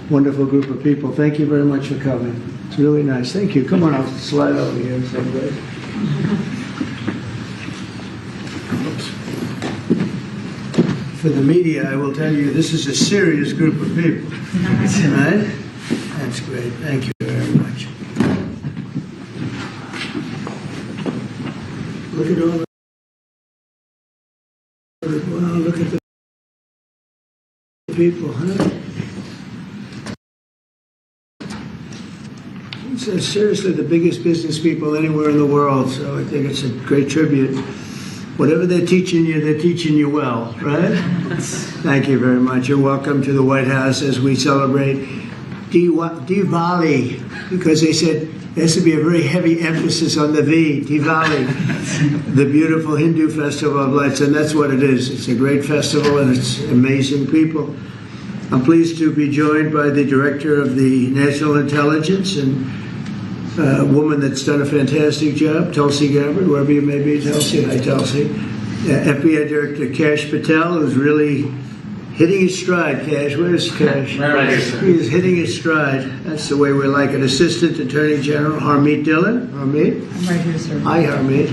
wonderful group of people. Thank you very much for coming. It's really nice. Thank you. Come on, I'll slide over here. For the media, I will tell you, this is a serious group of people. Right? That's great. Thank you very much. Look at all the... Wow, look at the people, huh? It's seriously the biggest business people anywhere in the world, so I think it's a great tribute. Whatever they're teaching you well, right? Thank you very much. You're welcome to the White House as we celebrate Diwali, because they said there has to be a very heavy emphasis on the V, Diwali, the beautiful Hindu festival of lights, and that's what it is. It's a great festival and it's amazing people. I'm pleased to be joined by the Director of the National Intelligence and a woman that's done a fantastic job, Tulsi Gabbard, wherever you may be, Tulsi. Hi, Tulsi. FBI Director Kash Patel, who's really hitting his stride. Kash, where's Kash? He's hitting his stride. That's the way we like it. Assistant Attorney General Harmeet Dillon. Harmeet? I'm right here, sir. Hi, Harmeet.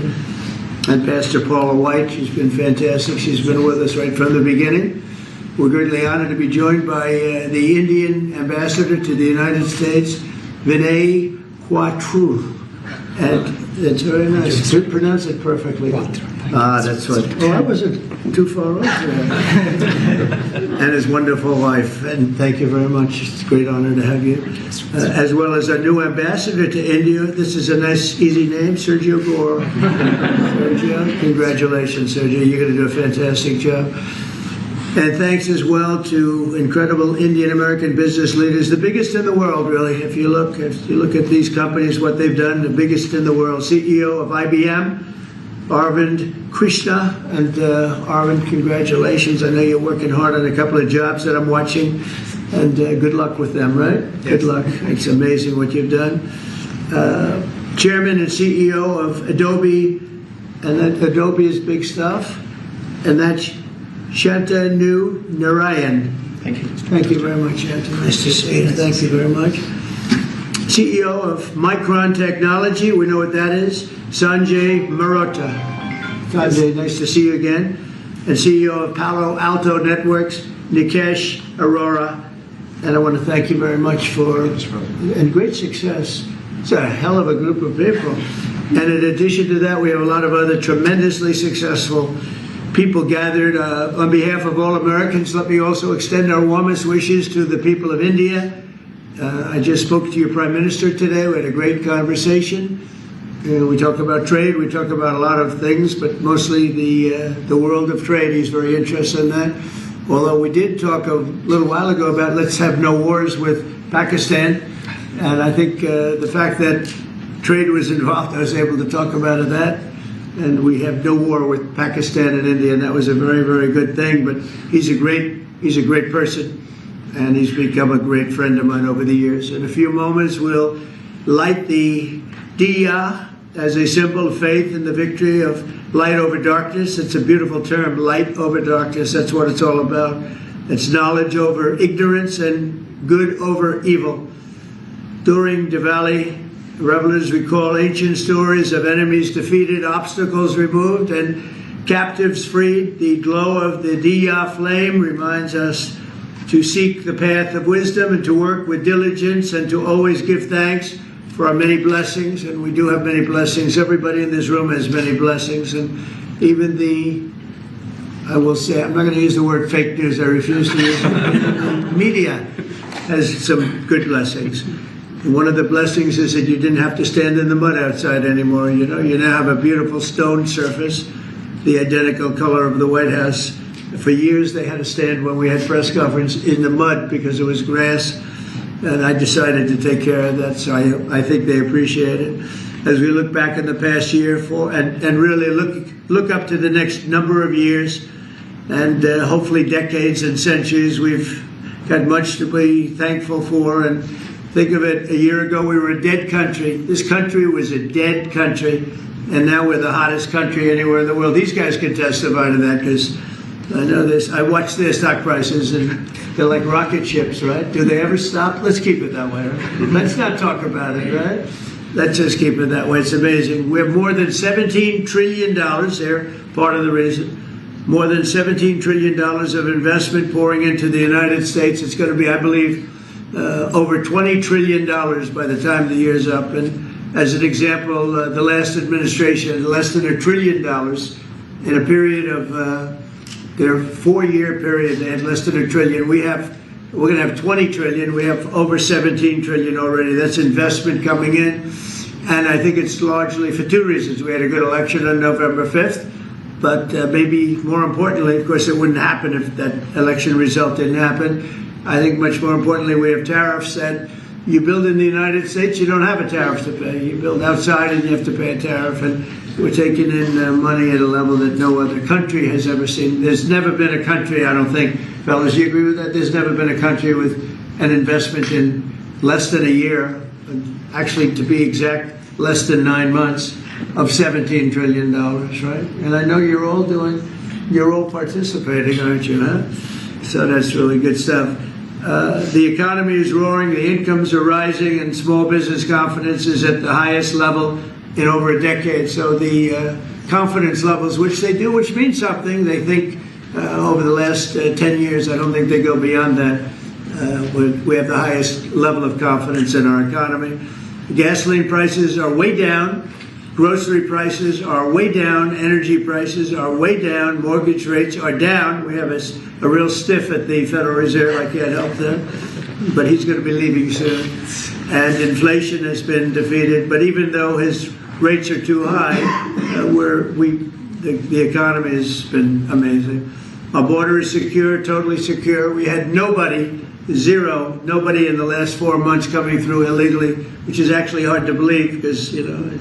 And Pastor Paula White. She's been fantastic. She's been with us right from the beginning. We're greatly honored to be joined by the Indian Ambassador to the United States, Vinay Quattro. And it's very nice. You pronounce it perfectly. Ah, that's what. Oh, I wasn't too far off there. And his wonderful wife. And thank you very much. It's a great honor to have you. As well as our new ambassador to India. This is a nice, easy name, Sergio Gore. Sergio, congratulations, Sergio. You're going to do a fantastic job. And thanks as well to incredible Indian American business leaders, the biggest in the world, really. If you look at these companies, what they've done, the biggest in the world. CEO of IBM, Arvind Krishna, and Arvind, congratulations. I know you're working hard on a couple of jobs that I'm watching, and good luck with them, right? Yes. Good luck. It's amazing what you've done. Chairman and CEO of Adobe, and that Adobe is big stuff, and that's Shantanu Narayan. Thank you. Thank you very much, Shantanu. Nice to see you. Thank you very much. CEO of Micron Technology, we know what that is, Sanjay Marotta. Sanjay, nice to see you again. And CEO of Palo Alto Networks, Nikesh Arora. And I want to thank you very much for and great success. It's a hell of a group of people. And in addition to that, we have a lot of other tremendously successful people gathered. On behalf of all Americans, let me also extend our warmest wishes to the people of India. I just spoke to your Prime Minister today. We had a great conversation. We talk about trade, we talk about a lot of things, but mostly the world of trade. He's very interested in that. Although we did talk a little while ago about let's have no wars with Pakistan. And I think the fact that trade was involved, I was able to talk about that. And we have no war with Pakistan and India, and that was a very, very good thing. But he's a great person, and he's become a great friend of mine over the years. In a few moments, we'll light the diya as a symbol of faith in the victory of light over darkness. It's a beautiful term, light over darkness. That's what it's all about. It's knowledge over ignorance and good over evil. During Diwali, revelers recall ancient stories of enemies defeated, obstacles removed, and captives freed. The glow of the diya flame reminds us to seek the path of wisdom and to work with diligence and to always give thanks for our many blessings. And we do have many blessings. Everybody in this room has many blessings. And even I will say, I'm not going to use the word fake news. I refuse to use it. Media has some good blessings. One of the blessings is that you didn't have to stand in the mud outside anymore. You know, you now have a beautiful stone surface, the identical color of the White House. For years they had to stand when we had press conference in the mud because it was grass, and I decided to take care of that, so I think they appreciate it. As we look back in the past year and really look up to the next number of years and hopefully decades and centuries, we've got much to be thankful for. And think of it, a year ago we were a dead country. This country was a dead country, and now we're the hottest country anywhere in the world. These guys can testify to that because I know this. I watch their stock prices, and they're like rocket ships, right? Do they ever stop? Let's keep it that way. Right? Let's not talk about it, right? Let's just keep it that way. It's amazing. We have more than $17 trillion. They're part of the reason. More than $17 trillion of investment pouring into the United States. It's going to be, I believe, over $20 trillion by the time the year's up. And as an example, the last administration, less than $1 trillion in a period of their 4-year period, they had less than $1 trillion. We're going to have 20 trillion. We have over 17 trillion already. That's investment coming in. And I think it's largely for two reasons. We had a good election on November 5th, but maybe more importantly, of course, it wouldn't happen if that election result didn't happen. I think much more importantly, we have tariffs that you build in the United States, you don't have a tariff to pay. You build outside and you have to pay a tariff. And we're taking in money at a level that no other country has ever seen. There's never been a country, I don't think, fellas, you agree with that? There's never been a country with an investment in less than a year, actually to be exact, less than 9 months, of $17 trillion, right? And I know you're all participating, aren't you, huh? So that's really good stuff. The economy is roaring, the incomes are rising, and small business confidence is at the highest level in over a decade. So the confidence levels, which means something. They think over the last 10 years, I don't think they go beyond that. We have the highest level of confidence in our economy. Gasoline prices are way down. Grocery prices are way down. Energy prices are way down. Mortgage rates are down. We have a real stiff at the Federal Reserve. I can't help that. But he's going to be leaving soon. And inflation has been defeated. But even though his rates are too high, the economy has been amazing. Our border is secure, totally secure. We had nobody in the last 4 months coming through illegally, which is actually hard to believe because,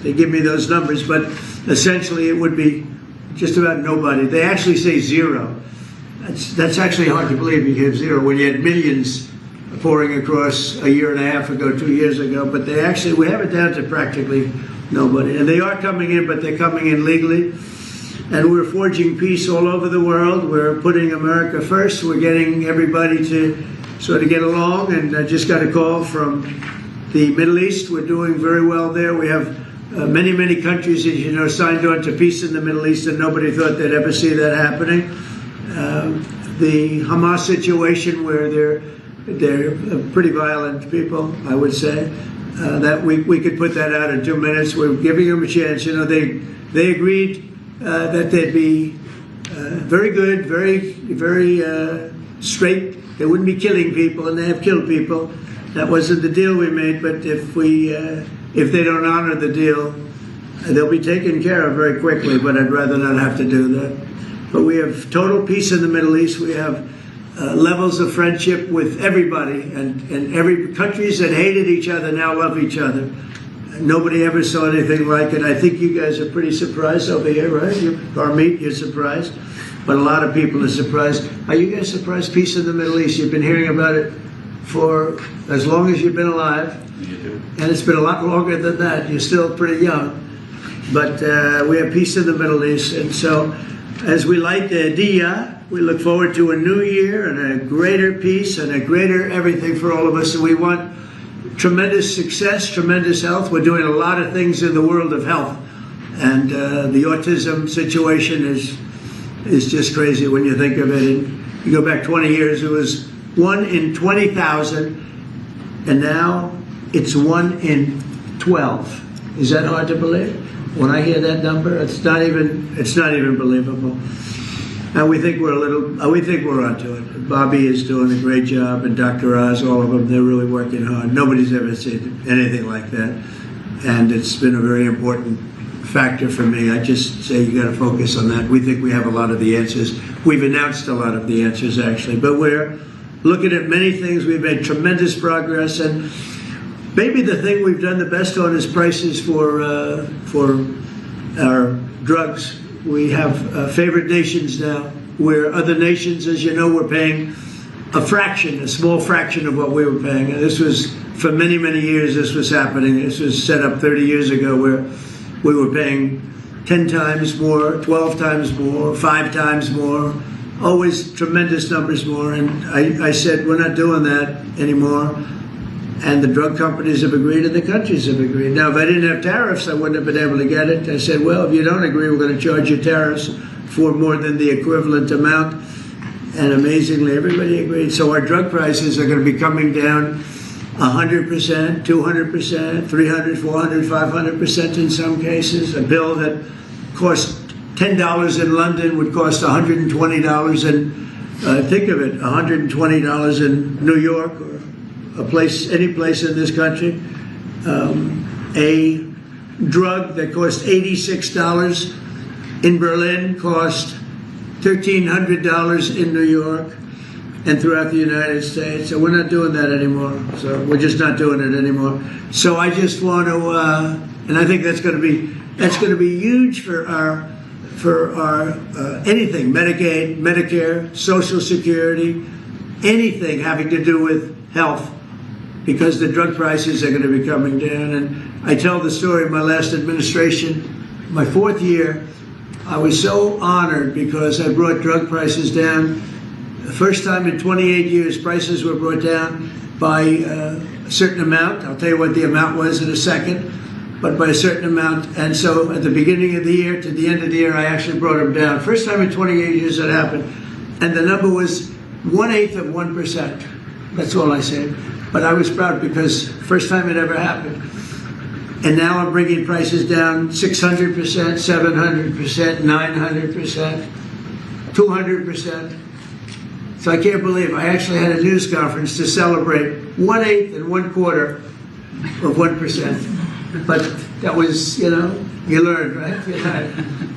they give me those numbers, but essentially it would be just about nobody. They actually say zero. That's actually hard to believe. You have zero when you had millions pouring across a year and a half ago, 2 years ago, but we have it down to practically nobody. And they are coming in, but they're coming in legally. And we're forging peace all over the world. We're putting America first. We're getting everybody to sort of get along. And I just got a call from the Middle East. We're doing very well there. We have many, many countries, as you know, signed on to peace in the Middle East, and nobody thought they'd ever see that happening. The Hamas situation, where they're pretty violent people, I would say, that we could put that out in 2 minutes. We're giving them a chance. They agreed that they'd be very good, very straight. They wouldn't be killing people, and they have killed people. That wasn't the deal we made. But if they don't honor the deal, they'll be taken care of very quickly. But I'd rather not have to do that. But we have total peace in the Middle East. We have levels of friendship with everybody, and every countries that hated each other now love each other. Nobody ever saw anything like it. I think you guys are pretty surprised over here, right? You're surprised. But a lot of people are surprised. Are you guys surprised? Peace in the Middle East. You've been hearing about it for as long as you've been alive. And it's been a lot longer than that. You're still pretty young. But we have peace in the Middle East. And so as we light the Diyah, we look forward to a new year and a greater peace and a greater everything for all of us. And we want tremendous success, tremendous health. We're doing a lot of things in the world of health. And the autism situation is just crazy when you think of it. And you go back 20 years, it was 1 in 20,000, and now it's 1 in 12. Is that hard to believe? When I hear that number, it's not even believable. And we think we're onto it. Bobby is doing a great job, and Dr. Oz, all of them, they're really working hard. Nobody's ever seen anything like that. And it's been a very important factor for me. I just say you got to focus on that. We think we have a lot of the answers. We've announced a lot of the answers, actually. But we're looking at many things. We've made tremendous progress. And maybe the thing we've done the best on is prices for our drugs. We have favored nations now, where other nations, as you know, were paying a small fraction of what we were paying. And this was, for many, many years, this was happening. This was set up 30 years ago, where we were paying 10 times more, 12 times more, 5 times more always tremendous numbers more. And I said, we're not doing that anymore. And the drug companies have agreed and the countries have agreed. Now, if I didn't have tariffs, I wouldn't have been able to get it. I said, well, if you don't agree, we're going to charge you tariffs for more than the equivalent amount. And amazingly, everybody agreed. So our drug prices are going to be coming down 100%, 200%, 300, 400, 500% in some cases. A bill that cost $10 in London would cost $120 in, think of it, $120 in New York, or any place in this country. A drug that cost $86 in Berlin cost $1,300 in New York and throughout the United States. So we're not doing that anymore. So we're just not doing it anymore. So I just want to, and I think that's going to be huge for our anything, Medicaid, Medicare, Social Security, anything having to do with health, because the drug prices are going to be coming down. And I tell the story of my last administration, my 4th year. I was so honored because I brought drug prices down. The first time in 28 years, prices were brought down by a certain amount. I'll tell you what the amount was in a second, but by a certain amount. And so at the beginning of the year to the end of the year, I actually brought them down. First time in 28 years that happened. And the number was 1/8 of 1%. That's all I said. But I was proud because first time it ever happened. And now I'm bringing prices down 600%, 700%, 900%, 200%. So I can't believe I actually had a news conference to celebrate 1/8 and 1/4 of 1%. But that was, you learned, right?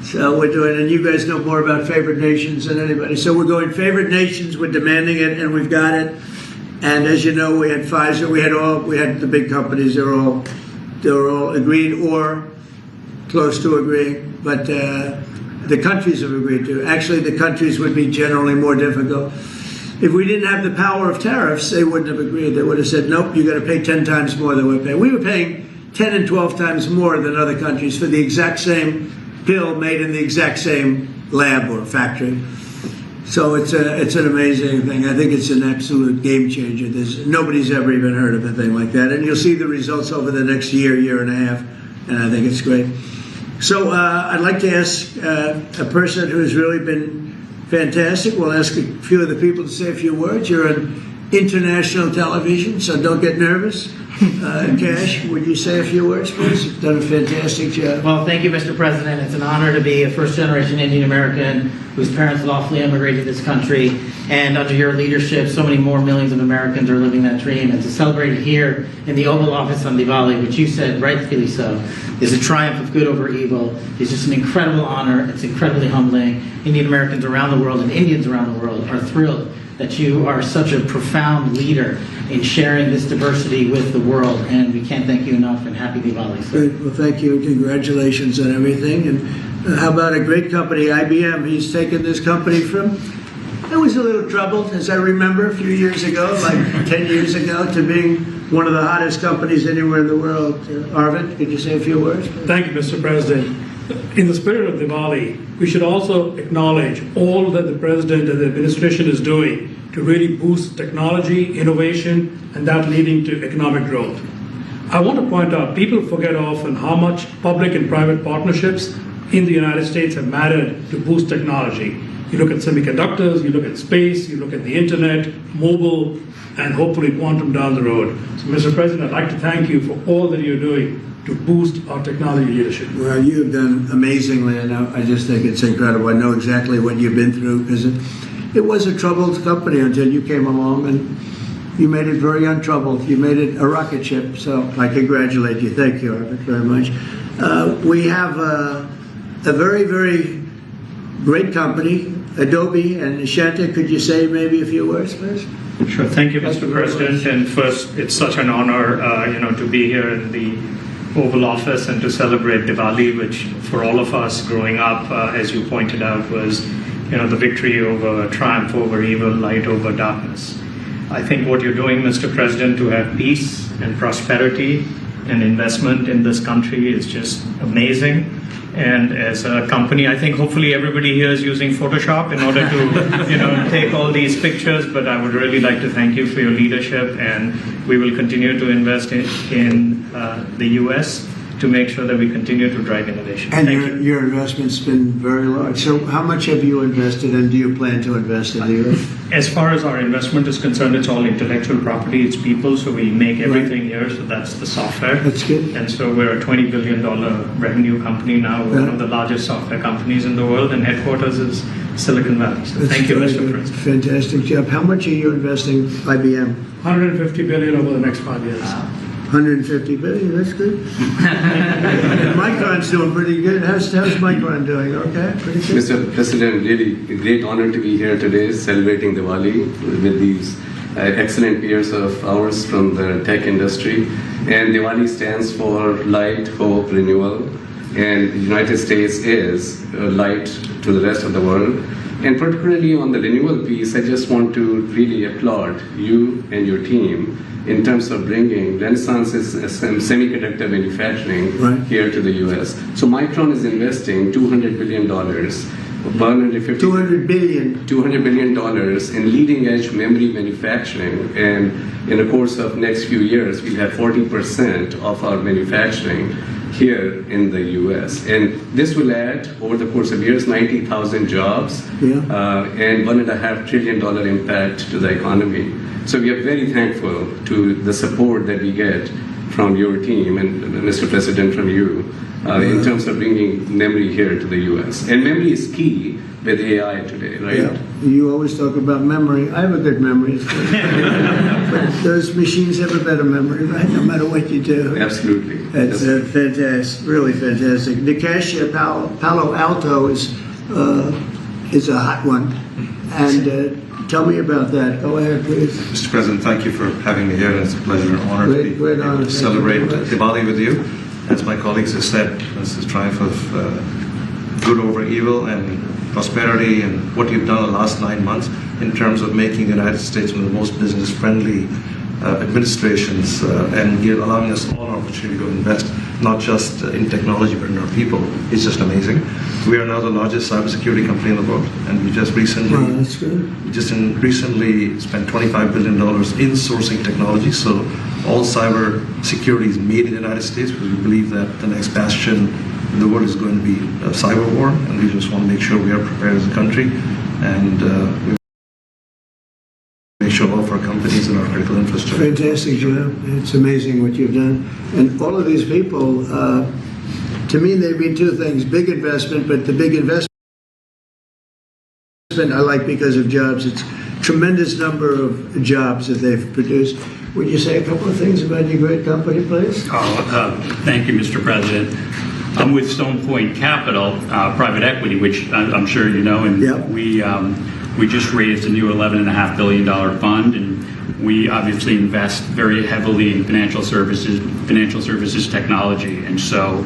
So we're doing, and you guys know more about favored nations than anybody. So we're going favored nations, we're demanding it, and we've got it. And as you know, we had Pfizer, we had the big companies, they were all agreed or close to agreeing, but the countries have agreed to. Actually, the countries would be generally more difficult. If we didn't have the power of tariffs, they wouldn't have agreed. They would have said, nope, you got to pay 10 times more than we're paying. We were paying 10 and 12 times more than other countries for the exact same pill made in the exact same lab or factory. So it's an amazing thing. I think it's an absolute game changer. Nobody's ever even heard of a thing like that. And you'll see the results over the next year, year and a half. And I think it's great. So I'd like to ask a person who's really been fantastic. We'll ask a few of the people to say a few words. You're on international television, so don't get nervous. Cash, would you say a few words, please? You've done a fantastic job. Well, thank you, Mr. President. It's an honor to be a first-generation Indian American whose parents lawfully immigrated to this country. And under your leadership, so many more millions of Americans are living that dream. And to celebrate it here in the Oval Office on Diwali, which you said, rightfully so, is a triumph of good over evil. It's just an incredible honor. It's incredibly humbling. Indian Americans around the world and Indians around the world are thrilled that you are such a profound leader in sharing this diversity with the world, and we can't thank you enough, and happy Diwali. Great. Well, thank you, and congratulations on everything. And how about a great company, IBM? He's taken this company from, I was a little troubled, as I remember, a few years ago, like 10 years ago, to being one of the hottest companies anywhere in the world. Arvind, could you say a few words? Thank you, Mr. President. In the spirit of Diwali, we should also acknowledge all that the President and the administration is doing to really boost technology, innovation, and that leading to economic growth. I want to point out, people forget often how much public and private partnerships in the United States have mattered to boost technology. You look at semiconductors, you look at space, you look at the internet, mobile, and hopefully quantum down the road. So, Mr. President, I'd like to thank you for all that you're doing to boost our technology leadership. Well, you have done amazingly, and I just think it's incredible. I know exactly what you've been through, because it was a troubled company until you came along, and you made it very untroubled. You made it a rocket ship, so I congratulate you. Thank you, Arvind, very much. We have a very, very great company, Adobe, and Shanta, could you say maybe a few words, please? Sure. Thank you, Mr. President. And first, it's such an honor, to be here in the Oval Office and to celebrate Diwali, which for all of us growing up, as you pointed out, was, the victory over triumph over evil, light over darkness. I think what you're doing, Mr. President, to have peace and prosperity and investment in this country is just amazing. And as a company, I think hopefully everybody here is using Photoshop in order to, take all these pictures. But I would really like to thank you for your leadership, and we will continue to invest in the U.S. to make sure that we continue to drive innovation. And Thank you. your investment's been very large. So how much have you invested, and do you plan to invest in the U.S.? As far as our investment is concerned, it's all intellectual property, it's people, so we make everything here, so that's the software. That's good. And so we're a $20 billion revenue company now. We're one of the largest software companies in the world, and headquarters is Silicon Valley. So That's thank you, very Mr. good. President. Fantastic job. How much are you investing, IBM? 150 billion over the next 5 years. 150 billion, that's good. Micron's doing pretty good. How's Micron doing? Okay, pretty good. Mr. President, really a great honor to be here today celebrating Diwali with these excellent peers of ours from the tech industry. And Diwali stands for light, hope, renewal. And the United States is light to the rest of the world. And particularly on the renewal piece, I just want to really applaud you and your team in terms of bringing Renaissance's semiconductor manufacturing here to the U.S. So Micron is investing $200 billion, $200 billion. $200 billion in leading-edge memory manufacturing, and in the course of next few years, we'll have 40% of our manufacturing here in the U.S. And this will add, over the course of years, 90,000 jobs and $1.5 trillion impact to the economy. So we are very thankful to the support that we get from your team and Mr. President, from you, in terms of bringing memory here to the U.S. And memory is key with AI today, right? Yeah. You always talk about memory. I have a good memory. But those machines have a better memory, right? No matter what you do. Absolutely. That's fantastic, really fantastic. Nikesh, Palo Alto is a hot one. And tell me about that. Go ahead, please. Mr. President, thank you for having me here. It's a pleasure and honor to be able to celebrate Diwali with you. As my colleagues have said, this is triumph of good over evil and prosperity, and what you've done in the last 9 months in terms of making the United States one of the most business-friendly administrations, and allowing us all an opportunity to invest not just in technology but in our people is just amazing. We are now the largest cybersecurity company in the world, and we just recently recently spent $25 billion in sourcing technology. So all cyber security is made in the United States, because we believe that the next bastion in the world is going to be a cyber war, and we just want to make sure we are prepared as a country, and we make sure all of our companies and our critical infrastructure. Fantastic job. It's amazing what you've done. And all of these people, to me, they mean two things. Big investment, but the big investment I like because of jobs. It's tremendous number of jobs that they've produced. Would you say a couple of things about your great company, please? Thank you, Mr. President. I'm with Stone Point Capital, private equity, which I'm sure you know, and we just raised a new $11.5 billion fund, and we obviously invest very heavily in financial services technology, and so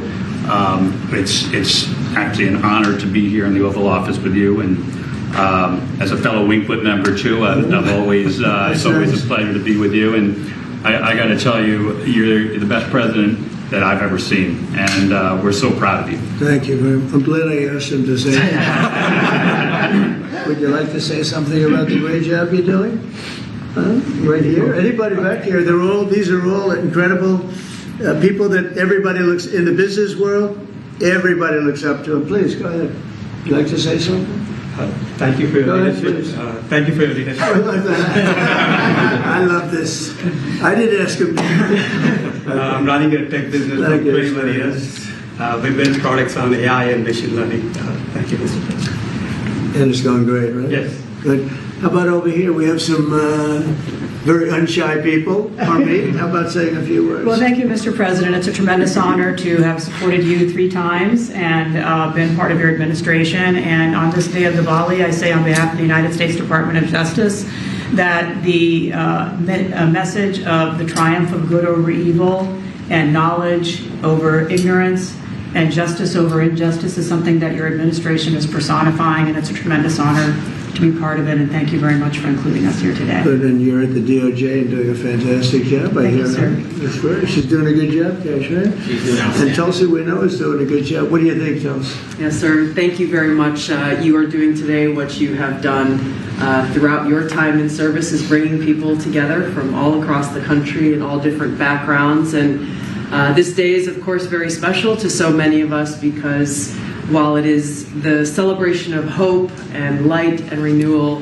it's actually an honor to be here in the Oval Office with you, and as a fellow Winkwood member too, I've always it's always a pleasure to be with you, and I got to tell you, you're the best president that I've ever seen, and we're so proud of you. Thank you very much. I'm glad I asked him to say that. Would you like to say something about the great job you're doing? Right here? Anybody back here? These are all incredible people that everybody looks, in the business world, everybody looks up to them. Please, go ahead. Would you like to say something? Thank you for your leadership. Thank you for your leadership. I love this. I did ask him. I'm running a tech business for 21 years. We build products on AI and machine learning. Thank you, Mr. President. And it's going great, right? Yes. Good. How about over here? We have some very unshy people. Harmeet, how about saying a few words? Well, thank you, Mr. President. It's a tremendous honor to have supported you 3 times and been part of your administration. And on this day of Diwali, I say on behalf of the United States Department of Justice that the message of the triumph of good over evil and knowledge over ignorance and justice over injustice is something that your administration is personifying, and it's a tremendous honor to be part of it, and thank you very much for including us here today. Good, and you're at the DOJ and doing a fantastic job. Thank you, sir. That's great. She's doing a good job, Cash, right? She's doing outstanding. And Tulsi, we know, is doing a good job. What do you think, Tulsi? Yes, sir. Thank you very much. You are doing today what you have done throughout your time in service, is bringing people together from all across the country and all different backgrounds. And this day is, of course, very special to so many of us, because while it is the celebration of hope and light and renewal,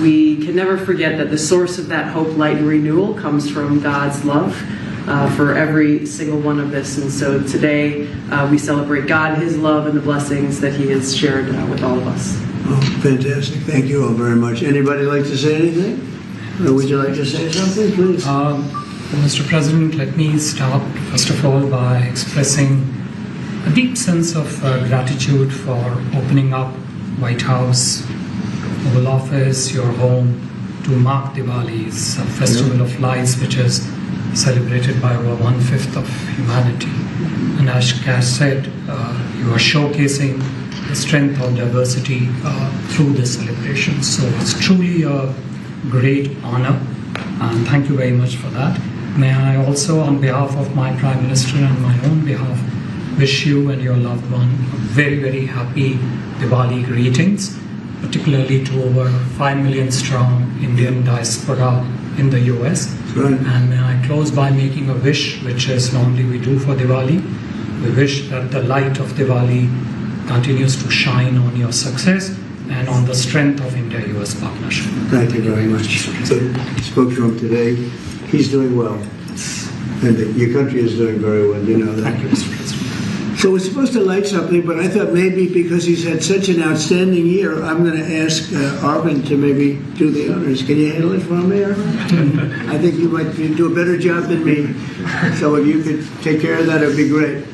we can never forget that the source of that hope, light, and renewal comes from God's love for every single one of us. And so today we celebrate God, His love, and the blessings that He has shared with all of us. Oh, fantastic. Thank you all very much. Anybody like to say anything? Or would you like to say something, please? Mr. President, let me start, first of all, by expressing a deep sense of gratitude for opening up White House, Oval Office, your home, to mark Diwali. It's a festival of lights which is celebrated by over 1/5 of humanity. And as Cash said, you are showcasing the strength of diversity through this celebration. So it's truly a great honor, and thank you very much for that. May I also, on behalf of my Prime Minister and my own behalf, wish you and your loved one a very, very happy Diwali greetings, particularly to over 5 million strong Indian diaspora in the US. Right. And may I close by making a wish, which is normally we do for Diwali. We wish that the light of Diwali continues to shine on your success and on the strength of India-US partnership. Thank you very much. So, spoke to him today. He's doing well. And your country is doing very well, you know that. Thank you, Mr. President. So we're supposed to light something, but I thought maybe because he's had such an outstanding year, I'm going to ask Arvind to maybe do the honors. Can you handle it for me, Arvind? I think you might do a better job than me. So if you could take care of that, it would be great.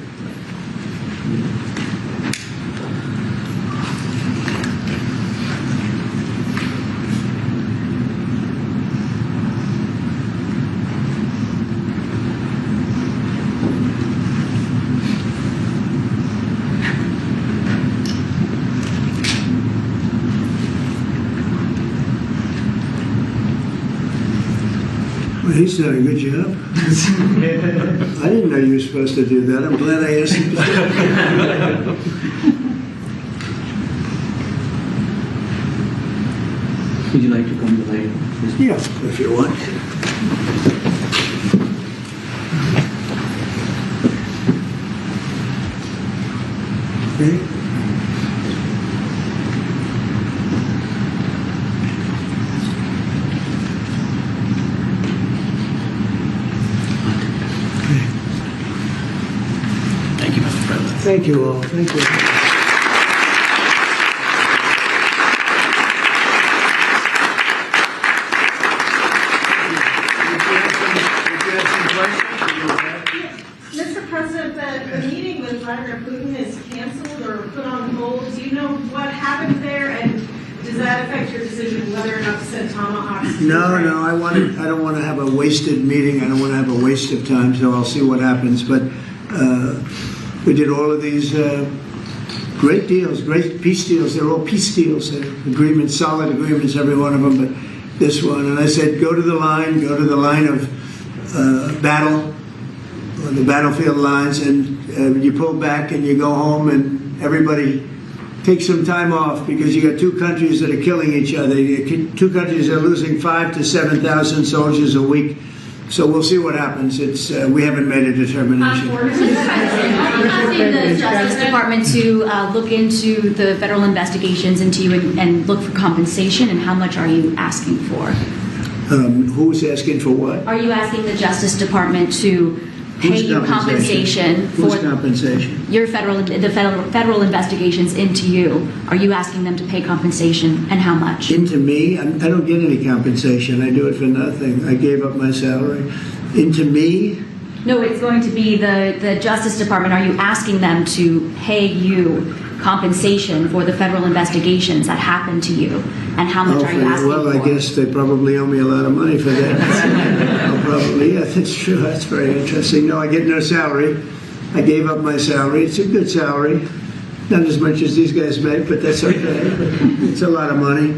Well, he's done a good job. I didn't know you were supposed to do that. I'm glad I asked him to do it. Would you like to come to the light? Yeah, if you want. Okay. Thank you, Mr. President. Thank you all. Thank you. Mr. President, the meeting with Vladimir Putin is canceled or put on hold. Do you know what happened there, and does that affect your decision whether or not to send tomahawks? No, I don't want to have a wasted meeting. I don't want to have a waste of time, so I'll see what happens. But we did all of these great deals, great peace deals. They're all peace deals, agreements, solid agreements, every one of them. But this one, and I said, go to the line of battle, or the battlefield lines, and you pull back and you go home, and everybody takes some time off, because you got two countries that are killing each other. Two countries that are losing 5,000 to 7,000 soldiers a week. So we'll see what happens. We haven't made a determination. Mr. President, are you asking the Justice Department to look into the federal investigations into you and look for compensation, and how much are you asking for? Who's asking for what? Are you asking the Justice Department to pay you compensation for Whose compensation? your federal investigations into you? Are you asking them to pay compensation, and how much? Into me? I don't get any compensation. I do it for nothing. I gave up my salary. Into me? No, it's going to be the Justice Department. Are you asking them to pay you compensation for the federal investigations that happened to you, and how much are you asking well, for? I guess they probably owe me a lot of money for that. Probably, yeah, that's true. That's very interesting. No, I get no salary. I gave up my salary. It's a good salary. Not as much as these guys make, but that's okay. It's a lot of money.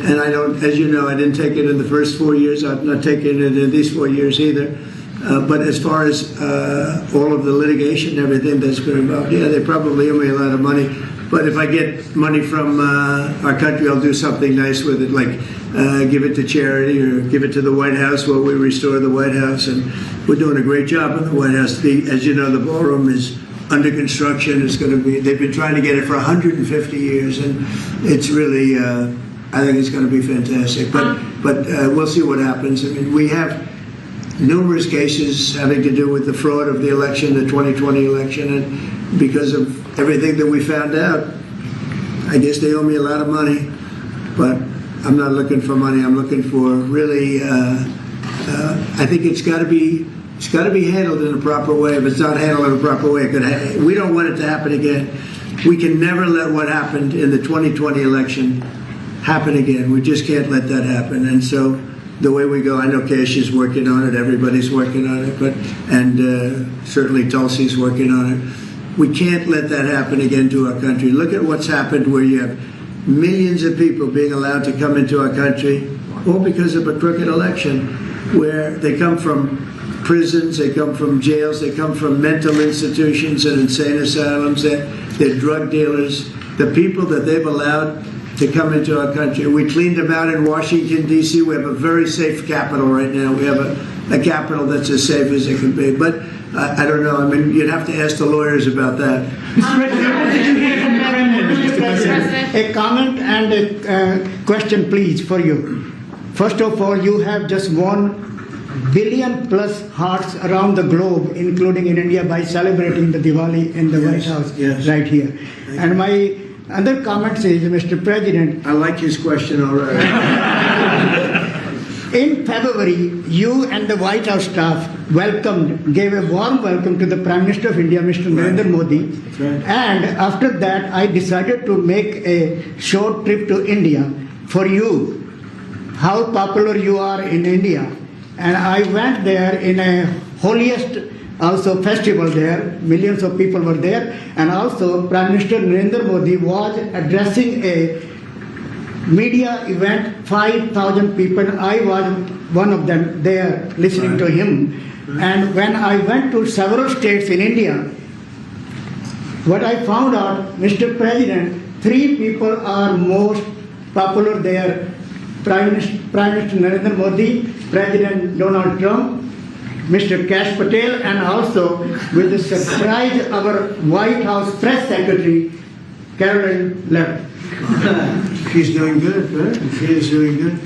And I don't, as you know, I didn't take it in the first 4 years. I'm not taking it in these 4 years either. But as far as all of the litigation and everything that's been involved, yeah, they probably owe me a lot of money. But if I get money from our country, I'll do something nice with it, like give it to charity or give it to the White House while we restore the White House. And we're doing a great job in the White House. As you know, the ballroom is under construction. It's going to be, they've been trying to get it for 150 years, and it's really, I think it's going to be fantastic. But we'll see what happens. I mean, we have numerous cases having to do with the fraud of the election, the 2020 election, and because of everything that we found out, I guess they owe me a lot of money. But I'm not looking for money. I'm looking for really, I think it's got to be handled in a proper way. If it's not handled in a proper way, we don't want it to happen again. We can never let what happened in the 2020 election happen again. We just can't let that happen. And so the way we go, I know Cash is working on it, everybody's working on it, and certainly Tulsi's working on it. We can't let that happen again to our country. Look at what's happened where you have millions of people being allowed to come into our country, all because of a crooked election, where they come from prisons, they come from jails, they come from mental institutions and insane asylums, they're drug dealers. The people that they've allowed to come into our country, we cleaned them out in Washington, D.C. We have a very safe capital right now. We have a capital that's as safe as it can be. But I don't know. I mean, you'd have to ask the lawyers about that. Mr. President, a comment and a question, please, for you. First of all, you have just 1 billion plus hearts around the globe, including in India, by celebrating the Diwali in the White House right here. And my other comment is, Mr. President, I like his question already. In February, you and the White House staff gave a warm welcome to the Prime Minister of India, Mr. Narendra Modi. Right. And after that, I decided to make a short trip to India for you, how popular you are in India. And I went there in a holiest also festival there. Millions of people were there. And also Prime Minister Narendra Modi was addressing a media event, 5,000 people. I was one of them there listening to him. And when I went to several states in India, what I found out, Mr. President, 3 people are most popular there. Prime Minister Narendra Modi, President Donald Trump, Mr. Kash Patel, and also with the surprise, our White House Press Secretary, Caroline Levitt. She's doing good, right? She is doing good.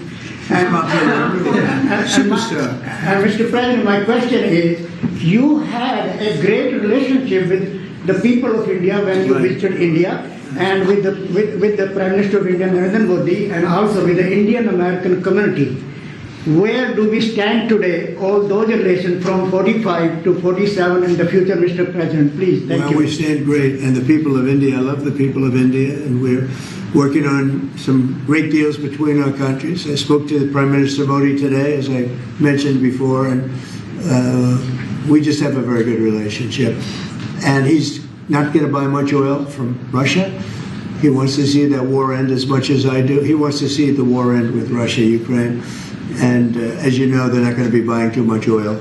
Superstar. And Mr. President, my question is, you had a great relationship with the people of India when you visited India, and with the Prime Minister of India, Narendra Modi, and also with the Indian American community. Where do we stand today, all those relations from 45 to 47 in the future, Mr. President? Please, thank you. We stand great, and the people of India, I love the people of India, and we're working on some great deals between our countries. I spoke to Prime Minister Modi today, as I mentioned before, and we just have a very good relationship. And he's not going to buy much oil from Russia. He wants to see that war end as much as I do. He wants to see the war end with Russia, Ukraine. And as you know, they're not going to be buying too much oil.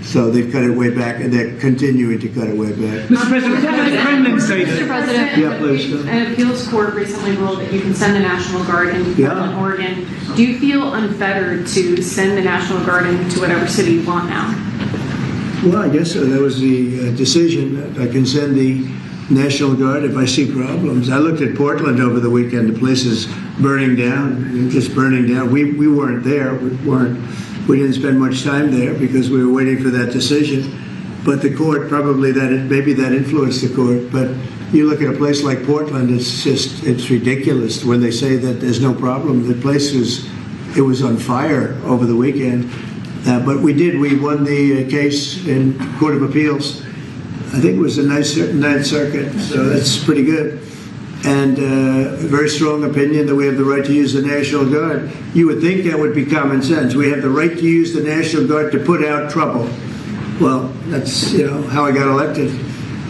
So they've cut it way back, and they're continuing to cut it way back. Mr. President, what did the Kremlin say? Mr. President, Yeah, please. an appeals court recently ruled that you can send the National Guard into Portland, Oregon. Do you feel unfettered to send the National Guard into whatever city you want now? Well, I guess so. That was the decision. That I can send the National Guard if I see problems. I looked at Portland over the weekend. The place is burning down, just burning down. We weren't there. We didn't spend much time there because we were waiting for that decision. But the court, maybe that influenced the court. But you look at a place like Portland, it's ridiculous when they say that there's no problem. The place was on fire over the weekend. But we won the case in Court of Appeals. I think it was the Ninth Circuit, so that's pretty good. And a very strong opinion that we have the right to use the National Guard. You would think that would be common sense. We have the right to use the National Guard to put out trouble. Well, that's how I got elected.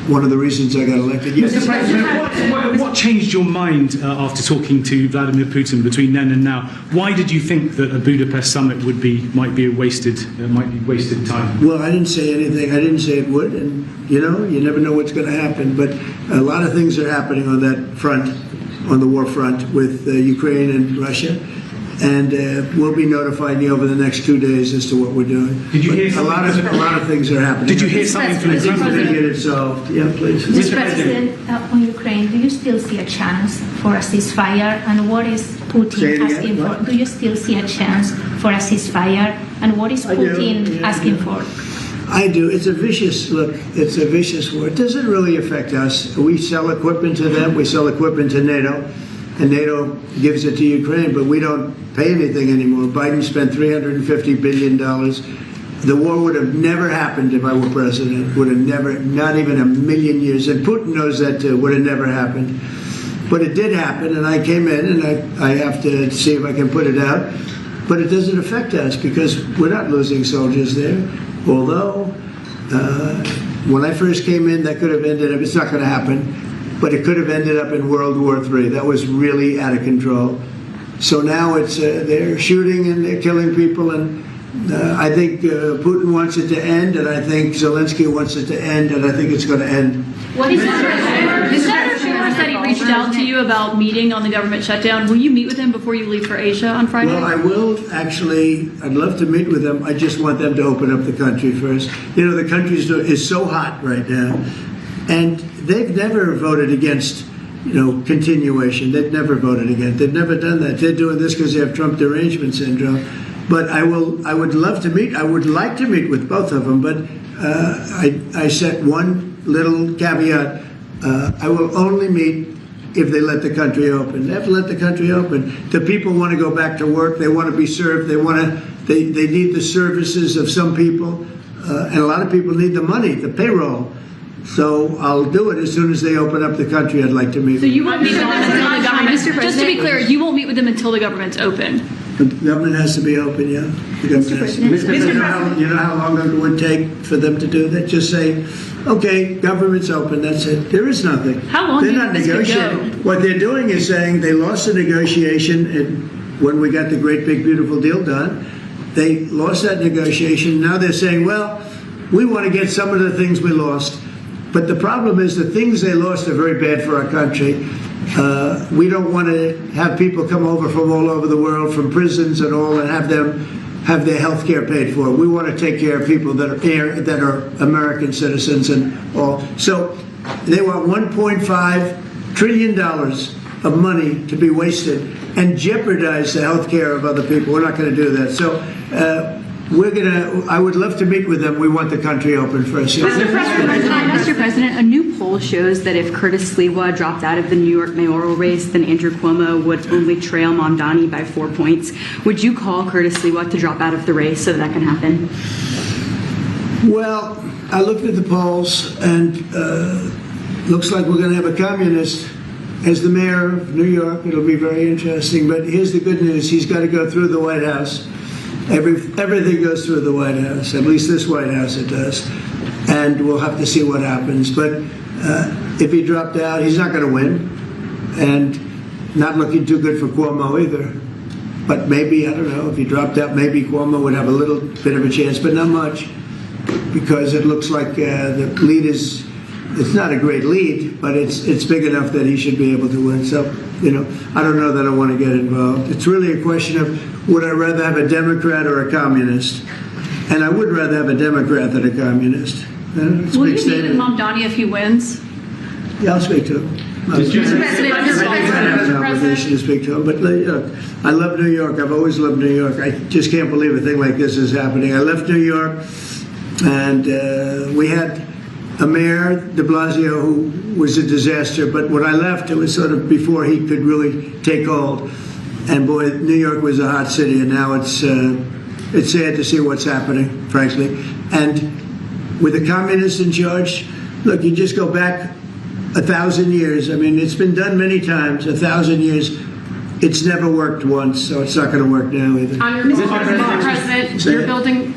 one of the reasons I got elected. Yes. Mr. President, what changed your mind after talking to Vladimir Putin between then and now? Why did you think that a Budapest summit might be wasted time? Well, I didn't say anything. I didn't say it would, and you never know what's going to happen. But a lot of things are happening on that front, on the war front with Ukraine and Russia. And we'll be notifying you over the next 2 days as to what we're doing. Did you hear a lot of things are happening. Did you hear something from the Kremlin? Get it solved. Yeah, please. Mr. President, on Ukraine, do you still see a chance for a ceasefire? And what is Putin asking for? Do you still see a chance for a ceasefire? And what is Putin asking for? I do. It's a vicious look. It's a vicious war. It doesn't really affect us. We sell equipment to them. We sell equipment to NATO. And NATO gives it to Ukraine, but we don't pay anything anymore. Biden spent $350 billion. The war would have never happened if I were president. Would have never, not even a million years. And Putin knows that too. Would have never happened. But it did happen, and I came in, and I have to see if I can put it out. But it doesn't affect us because we're not losing soldiers there. Although, when I first came in, that could have ended up, it's not going to happen. But it could have ended up in World War III. That was really out of control. So now it's they're shooting and they're killing people, and I think Putin wants it to end, and I think Zelensky wants it to end, and I think it's going to end. What is Senator Schumer said he reached out to you about meeting on the government shutdown. Will you meet with him before you leave for Asia on Friday? Well, I will actually. I'd love to meet with them. I just want them to open up the country first. The country is so hot right now, and they've never voted against, continuation. They've never voted against. They've never done that. They're doing this because they have Trump derangement syndrome. But I would love to meet. I would like to meet with both of them. But I set one little caveat. I will only meet if they let the country open. They have to let the country open. The people want to go back to work. They want to be served. They need the services of some people, and a lot of people need the money, the payroll. So I'll do it as soon as they open up the country. I'd like to meet. So you won't meet with them until the government. Just to be clear, you won't meet with them until the government's open. The government has to be open, yeah. The government has to be open. You know how long it would take for them to do that? Just say, okay, government's open. That's it. There is nothing. How long? They're not negotiating. What they're doing is saying they lost the negotiation, and when we got the great big beautiful deal done, they lost that negotiation. Now they're saying, well, we want to get some of the things we lost. But the problem is the things they lost are very bad for our country. We don't want to have people come over from all over the world, from prisons and all, and have them have their health care paid for. We want to take care of people that are here, that are American citizens and all. So they want $1.5 trillion of money to be wasted and jeopardize the health care of other people. We're not going to do that. So I would love to meet with them. We want the country open first. Mr. President, a new poll shows that if Curtis Sliwa dropped out of the New York mayoral race, then Andrew Cuomo would only trail Mamdani by 4 points. Would you call Curtis Sliwa to drop out of the race so that can happen? Well, I looked at the polls, and looks like we're going to have a communist as the mayor of New York. It'll be very interesting. But here's the good news. He's got to go through the White House. Everything goes through the White House, at least this White House it does. And we'll have to see what happens. But if he dropped out, he's not going to win. And not looking too good for Cuomo either. But maybe, I don't know, if he dropped out, maybe Cuomo would have a little bit of a chance, but not much. Because it looks like the lead is, it's not a great lead, but it's big enough that he should be able to win. So, I don't know that I want to get involved. It's really a question of, would I rather have a Democrat or a communist? And I would rather have a Democrat than a communist. Will you meet with Mamdani if he wins? Yeah, I'll speak to him. Mr. President, I have an obligation to speak to him. But I love New York. I've always loved New York. I just can't believe a thing like this is happening. I left New York, and we had a mayor, de Blasio, who was a disaster. But when I left, it was sort of before he could really take hold. And boy, New York was a hot city, and now it's sad to see what's happening, frankly. And with the communists in charge, look, you just go back 1,000 years. I mean, it's been done many times, 1,000 years. It's never worked once, so it's not going to work now either. Mr. President, you're building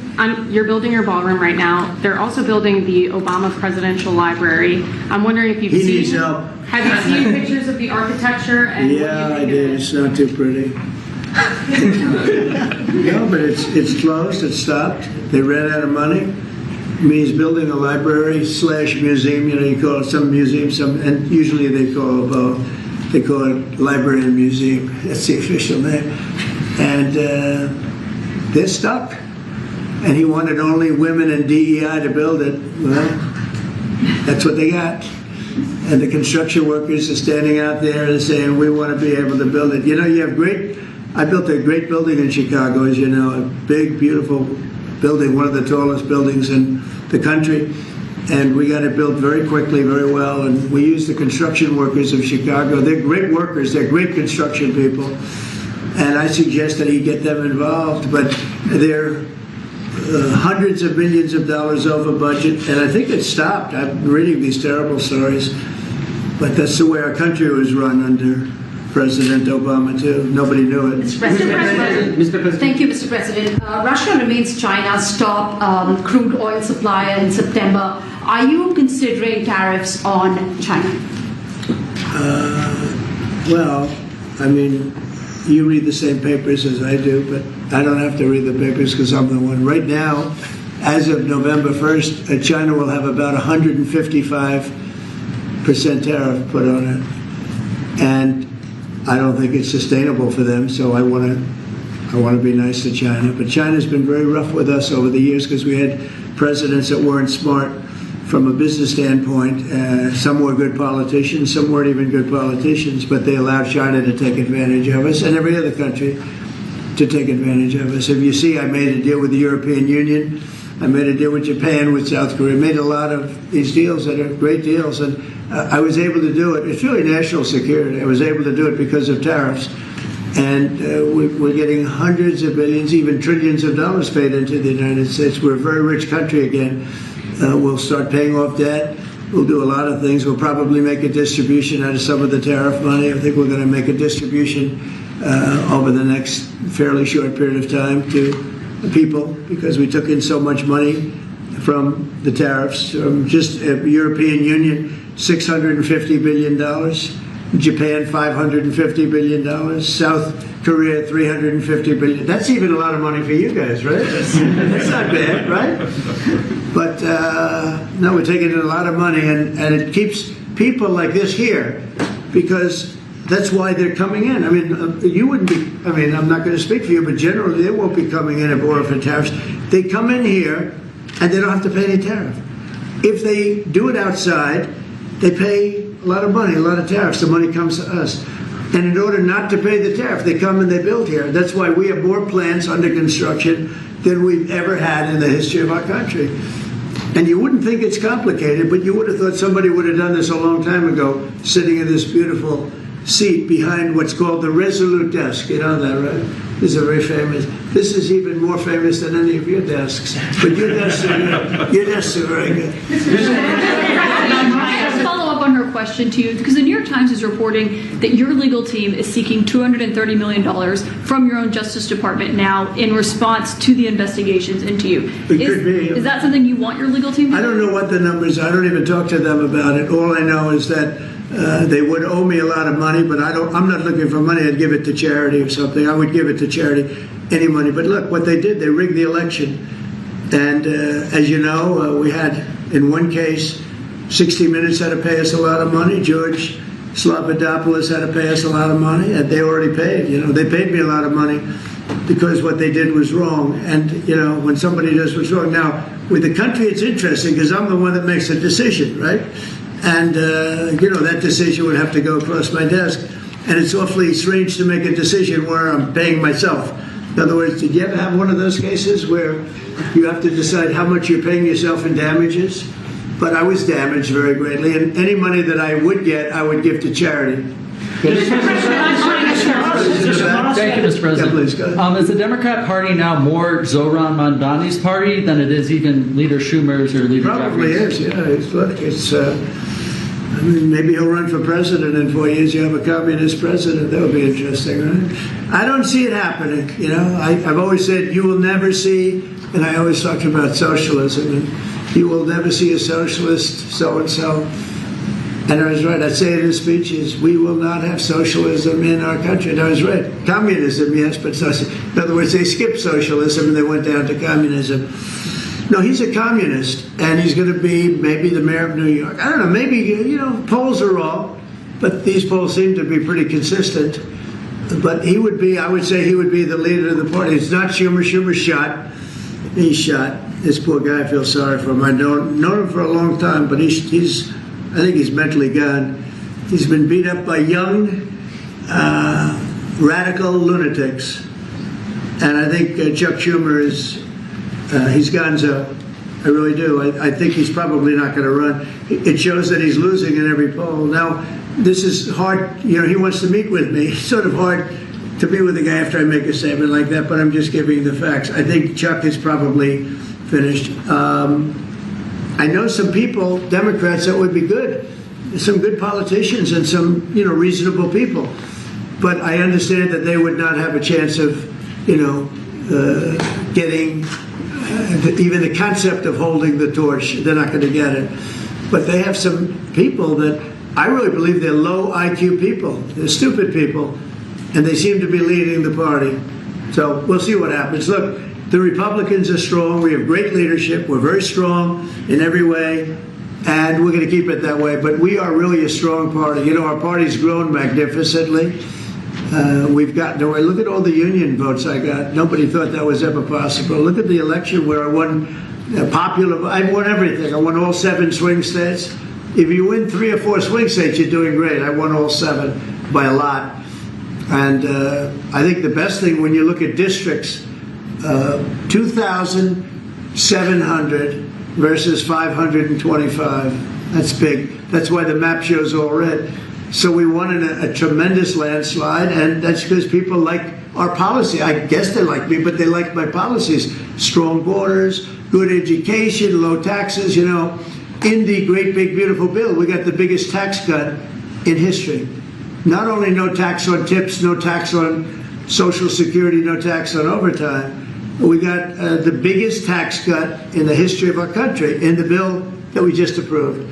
You're building your ballroom right now. They're also building the Obama Presidential Library. I'm wondering if you've He seen. needs help. Have you seen pictures of the architecture? And Yeah, I did. It's not too pretty. No, but it's closed. It's stopped. They ran out of money. It means building a library / museum. You know, you call it some museum, and usually they call it both. They call it library and museum. That's the official name. And they're stuck. And he wanted only women and DEI to build it. Well, that's what they got. And the construction workers are standing out there and saying, we want to be able to build it. You know, I built a great building in Chicago, as you know, a big, beautiful building, one of the tallest buildings in the country. And we got it built very quickly, very well. And we used the construction workers of Chicago. They're great workers. They're great construction people. And I suggested he get them involved. But they're hundreds of millions of dollars over budget. And I think it stopped. I'm reading these terrible stories. But that's the way our country was run under President Obama, too. Nobody knew it. Mr. President. Thank you, Mr. President. Russia remains China's top crude oil supplier in September. Are you considering tariffs on China? Well, I mean, you read the same papers as I do, but I don't have to read the papers because I'm the one. Right now, as of November 1st, China will have about 155% tariff put on it. And I don't think it's sustainable for them, so I want to be nice to China. But China's been very rough with us over the years because we had presidents that weren't smart from a business standpoint. Some were good politicians, some weren't even good politicians, but they allowed China to take advantage of us and every other country to take advantage of us. If you see, I made a deal with the European Union. I made a deal with Japan, with South Korea. I made a lot of these deals that are great deals, and I was able to do it. It's really national security. I was able to do it because of tariffs. And we're getting hundreds of billions, even trillions of dollars paid into the United States. We're a very rich country again. We'll start paying off debt. We'll do a lot of things. We'll probably make a distribution out of some of the tariff money. I think we're going to make a distribution over the next fairly short period of time to people because we took in so much money from the tariffs. Just European Union, $650 billion. Japan, $550 billion. South Korea, $350 billion. That's even a lot of money for you guys, right? That's not bad, right? But no, we're taking in a lot of money, and it keeps people like this here because that's why they're coming in. I mean, you wouldn't be, I mean, I'm not going to speak for you, but generally they won't be coming in if it were for tariffs. They come in here and they don't have to pay any tariff. If they do it outside, they pay a lot of money, a lot of tariffs. The money comes to us. And in order not to pay the tariff, they come and they build here. That's why we have more plants under construction than we've ever had in the history of our country. And you wouldn't think it's complicated, but you would have thought somebody would have done this a long time ago, sitting in this beautiful seat behind what's called the Resolute desk. You know that, right? This is a very famous. This is even more famous than any of your desks. But your desks are good. Your desks are very good. Follow up on her question to you, because the New York Times is reporting that your legal team is seeking $230 million from your own Justice Department now in response to the investigations into you. It could be. Is that something you want your legal team to do? I don't know what the numbers are. I don't even talk to them about it. All I know is that they would owe me a lot of money, but I'm not looking for money. I'd give it to charity or something. I would give it to charity, any money. But look, what they did, they rigged the election. And as you know, we had, in one case, 60 Minutes had to pay us a lot of money. George Slobodanopoulos had to pay us a lot of money, and they already paid. You know, they paid me a lot of money because what they did was wrong. And, you know, when somebody does what's wrong. Now, with the country, it's interesting because I'm the one that makes the decision, right? And, you know, that decision would have to go across my desk. And it's awfully strange to make a decision where I'm paying myself. In other words, did you ever have one of those cases where you have to decide how much you're paying yourself in damages? But I was damaged very greatly, and any money that I would get, I would give to charity. Thank you, Mr. President. Yeah, please, go ahead. Is the Democrat Party now more Zohran Mamdani's party than it is even Leader Schumer's or Leader Probably Jeffries? is, yeah. Look, it's I mean, maybe he'll run for president in 4 years. You have a communist president. That would be interesting, right? I don't see it happening. You know, I've always said you will never see, and I always talked about socialism, and you will never see a socialist so-and-so. And I was right. I'd say it in speeches, we will not have socialism in our country. And I was right. Communism, yes, but socialism. In other words, they skipped socialism and they went down to communism. No, he's a communist, and he's going to be maybe the mayor of New York. I don't know, maybe, you know, polls are wrong, but these polls seem to be pretty consistent. But he would be, I would say he would be the leader of the party. It's not Schumer. Schumer's shot. He's shot. This poor guy, I feel sorry for him. I've known him for a long time, but I think he's mentally gone. He's been beat up by young, radical lunatics. And I think Chuck Schumer is... he's gonzo. I really do. I think he's probably not going to run. It shows that he's losing in every poll. Now, this is hard. You know, he wants to meet with me. It's sort of hard to meet with a guy after I make a statement like that, but I'm just giving the facts. I think Chuck is probably finished. I know some people, Democrats, that would be good. Some good politicians and some, you know, reasonable people. But I understand that they would not have a chance of, you know, getting... even the concept of holding the torch, they're not going to get it. But they have some people that I really believe they're low IQ people. They're stupid people, and they seem to be leading the party. So we'll see what happens. Look, the Republicans are strong. We have great leadership. We're very strong in every way, and we're going to keep it that way. But we are really a strong party. You know, our party's grown magnificently. We've gotten away. Look at all the union votes I got. Nobody thought that was ever possible. Look at the election where I won I won everything. I won all 7 swing states. If you win 3 or 4 swing states, you're doing great. I won all 7 by a lot. And I think the best thing when you look at districts, 2,700 versus 525. That's big. That's why the map shows all red. So we won in a tremendous landslide, and that's because people like our policy. I guess they like me, but they like my policies. Strong borders, good education, low taxes. You know, in the great, big, beautiful bill, we got the biggest tax cut in history. Not only no tax on tips, no tax on Social Security, no tax on overtime, we got the biggest tax cut in the history of our country in the bill that we just approved.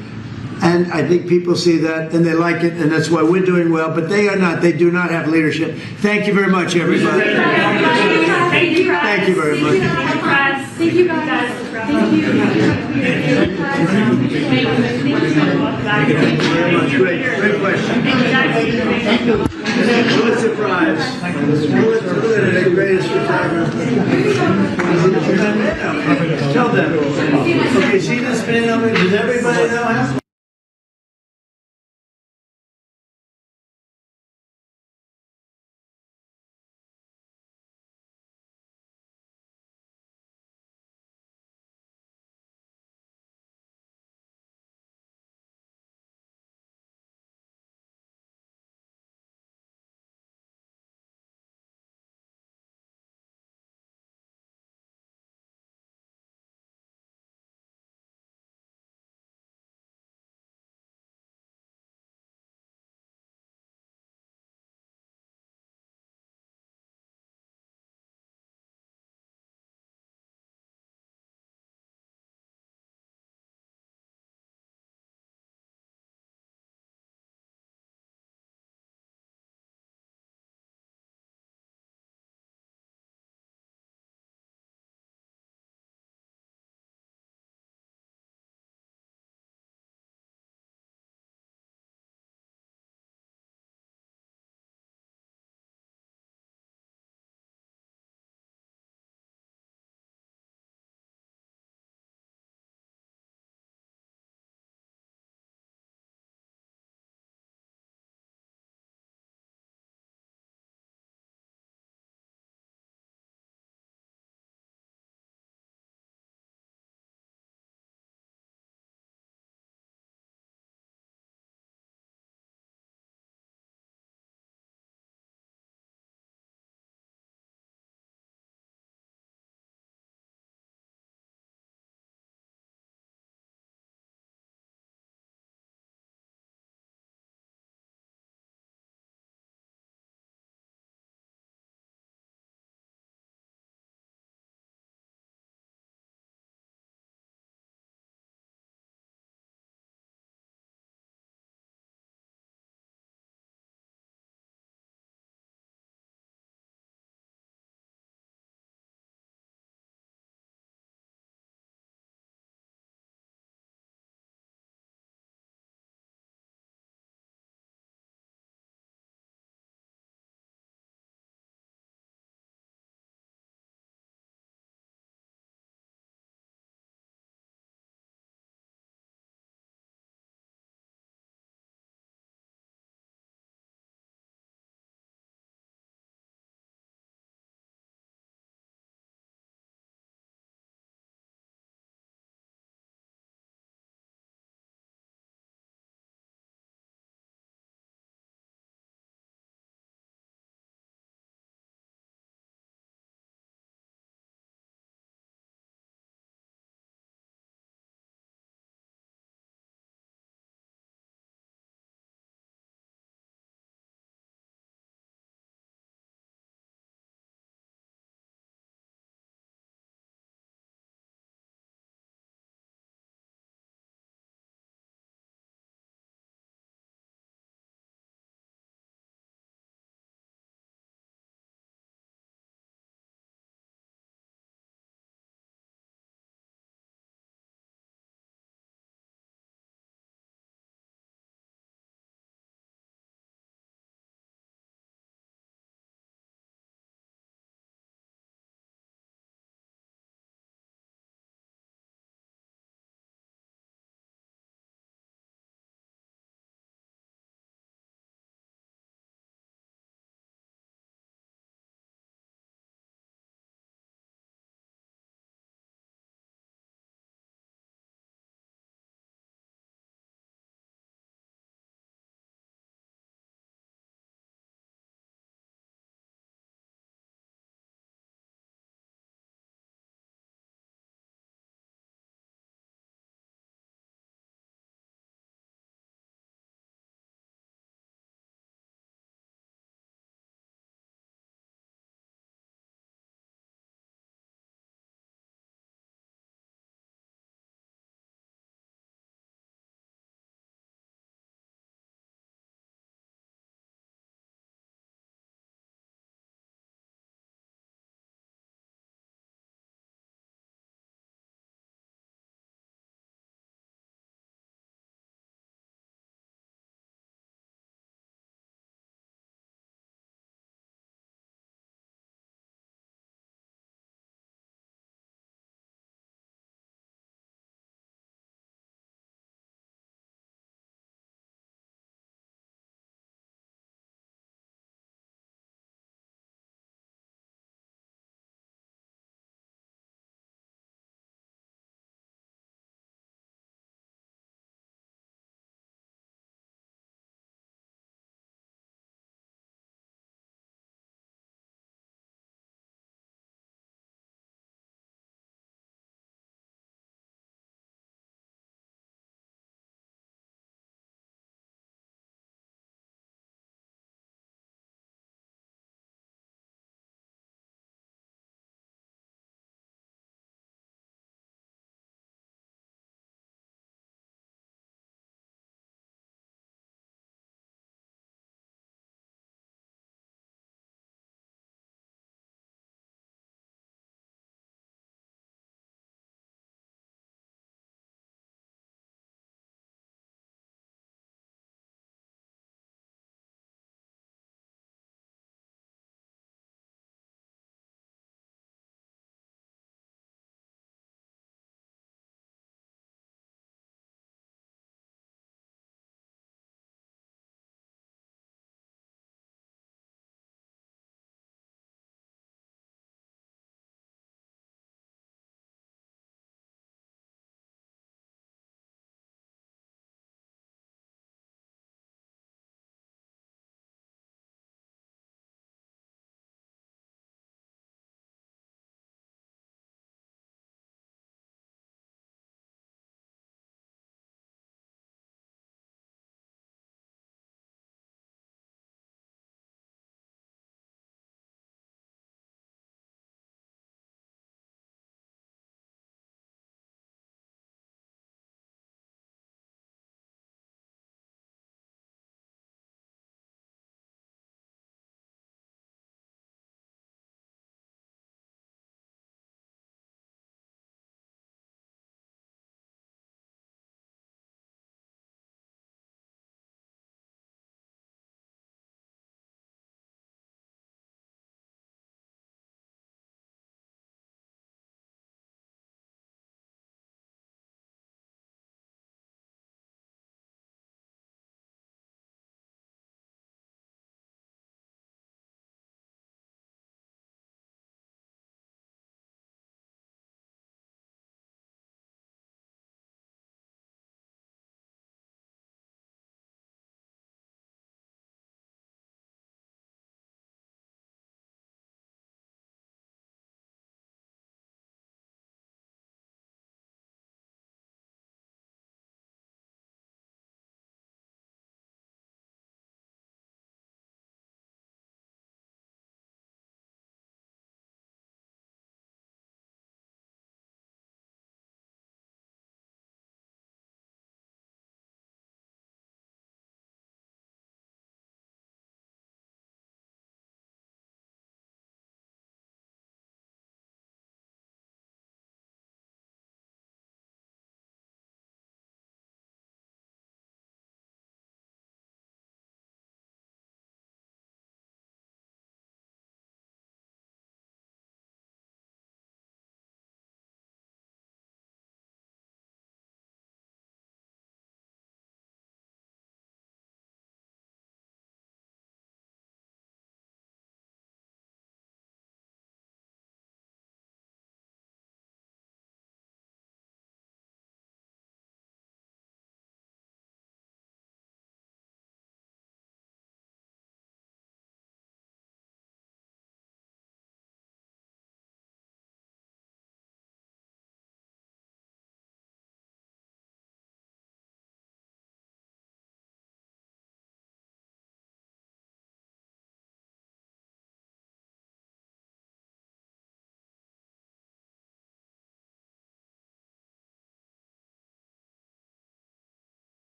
And I think people see that, and they like it, and that's why we're doing well. But they are not. They do not have leadership. Thank you very much, everybody. Thank you, Thank you very much. Thank you, guys. Thank you. Very much. Great question. Thank you. What a surprise. The greatest photographer. Tell them. Okay, see this man over here? Does everybody